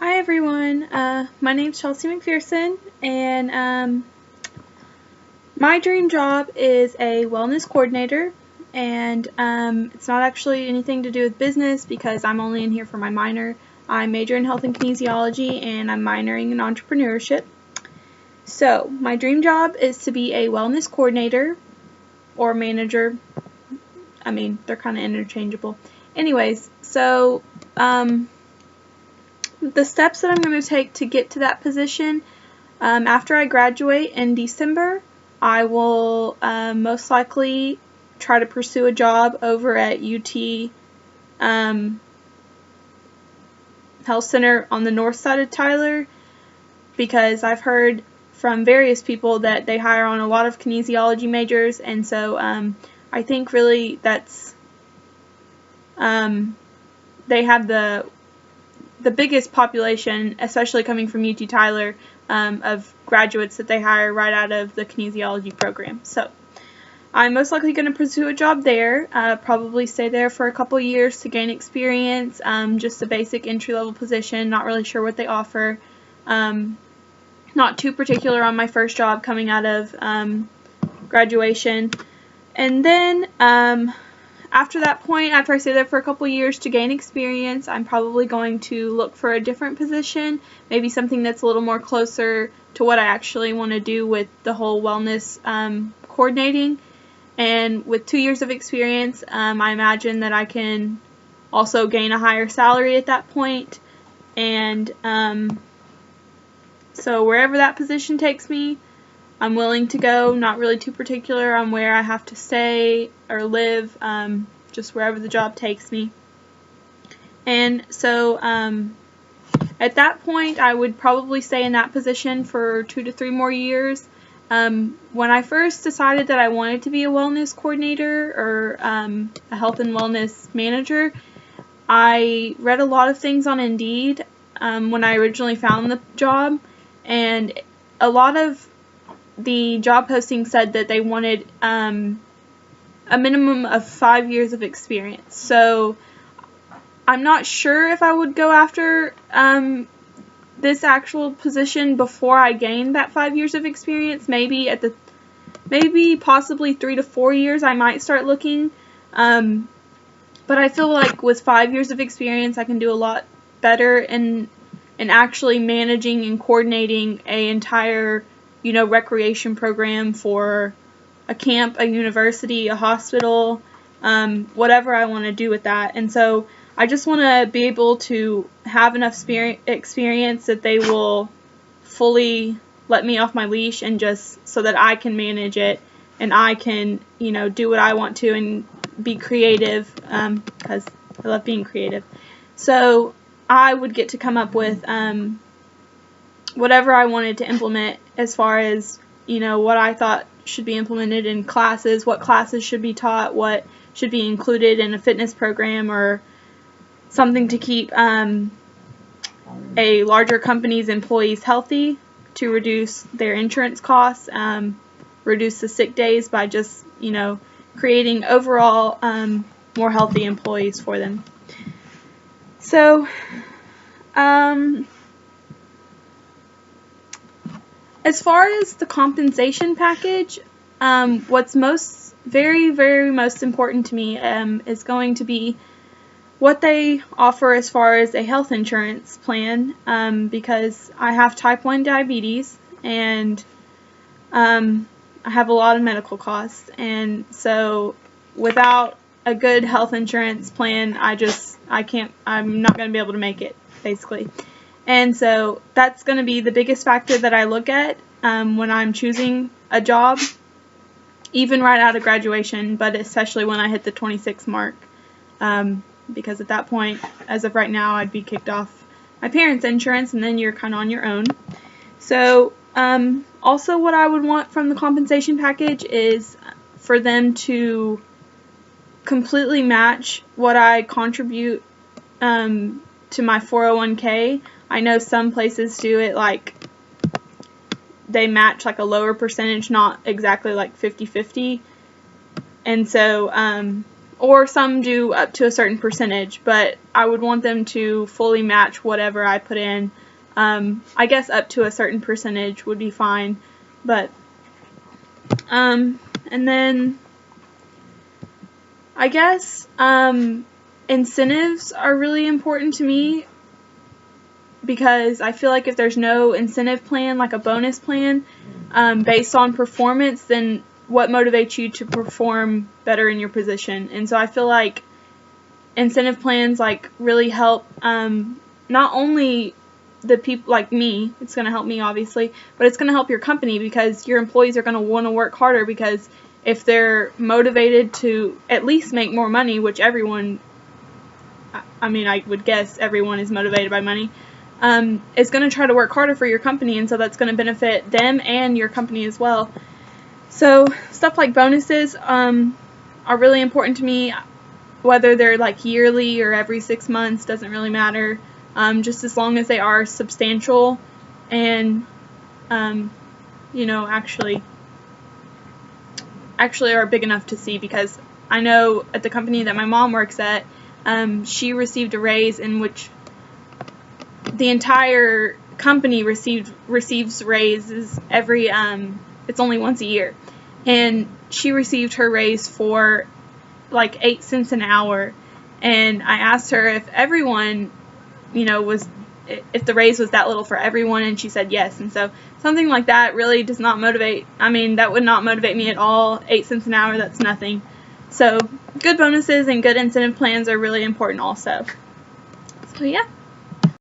Hi everyone, my name's Chelsea McPherson, and my dream job is a wellness coordinator, and it's not actually anything to do with business because I'm only in here for my minor. I major in health and kinesiology, and I'm minoring in entrepreneurship. So, my dream job is to be a wellness coordinator or manager. I mean, they're kind of interchangeable. Anyways, so the steps that I'm going to take to get to that position, after I graduate in December, I will most likely try to pursue a job over at UT Health Center on the north side of Tyler, because I've heard from various people that they hire on a lot of kinesiology majors, and so I think really that's they have the biggest population, especially coming from UT Tyler, of graduates that they hire right out of the kinesiology program. So I'm most likely going to pursue a job there, probably stay there for a couple years to gain experience, just a basic entry-level position, not really sure what they offer, not too particular on my first job coming out of graduation. And then after that point, after I stay there for a couple years to gain experience, I'm probably going to look for a different position, maybe something that's a little more closer to what I actually want to do with the whole wellness coordinating. And with 2 years of experience, I imagine that I can also gain a higher salary at that point. And so wherever that position takes me, I'm willing to go, not really too particular on where I have to stay or live, just wherever the job takes me. And so at that point, I would probably stay in that position for 2 to 3 more years. When I first decided that I wanted to be a wellness coordinator or a health and wellness manager, I read a lot of things on Indeed when I originally found the job, and a lot of the job posting said that they wanted a minimum of 5 years of experience. So I'm not sure if I would go after this actual position before I gained that 5 years of experience. Maybe possibly 3 to 4 years I might start looking. But I feel like with 5 years of experience I can do a lot better in actually managing and coordinating a entire recreation program for a camp, a university, a hospital, whatever I want to do with that. And so I just want to be able to have enough experience that they will fully let me off my leash, and just so that I can manage it and I can, do what I want to and be creative, because I love being creative. So I would get to come up with whatever I wanted to implement as far as, what I thought should be implemented in classes, what classes should be taught, what should be included in a fitness program, or something to keep a larger company's employees healthy, to reduce their insurance costs, reduce the sick days by just, creating overall more healthy employees for them. So, as far as the compensation package, what's very most important to me is going to be what they offer as far as a health insurance plan, because I have type 1 diabetes, and I have a lot of medical costs, and so without a good health insurance plan, I'm not going to be able to make it, basically. And so that's going to be the biggest factor that I look at when I'm choosing a job, even right out of graduation, but especially when I hit the 26 mark, because at that point, as of right now, I'd be kicked off my parents' insurance, and then you're kind of on your own. So also what I would want from the compensation package is for them to completely match what I contribute to my 401k. I know some places do it like they match like a lower percentage, not exactly like 50-50. And so or some do up to a certain percentage, but I would want them to fully match whatever I put in. I guess up to a certain percentage would be fine, but and then I guess incentives are really important to me, because I feel like if there's no incentive plan, like a bonus plan, based on performance, then what motivates you to perform better in your position? And so I feel like incentive plans like really help not only the people like me, it's going to help me obviously, but it's going to help your company, because your employees are going to want to work harder, because if they're motivated to at least make more money, which everyone, I mean, I would guess everyone is motivated by money, is going to try to work harder for your company, and so that's going to benefit them and your company as well. So stuff like bonuses are really important to me, whether they're like yearly or every 6 months, doesn't really matter, just as long as they are substantial and, you know, actually are big enough to see, because I know at the company that my mom works at, she received a raise in which the entire company receives raises every, it's only once a year, and she received her raise for like 8 cents an hour, and I asked her if everyone, you know, if the raise was that little for everyone, and she said yes. And so something like that really does not motivate, I mean, that would not motivate me at all. 8 cents an hour, that's nothing. So good bonuses and good incentive plans are really important also. So yeah.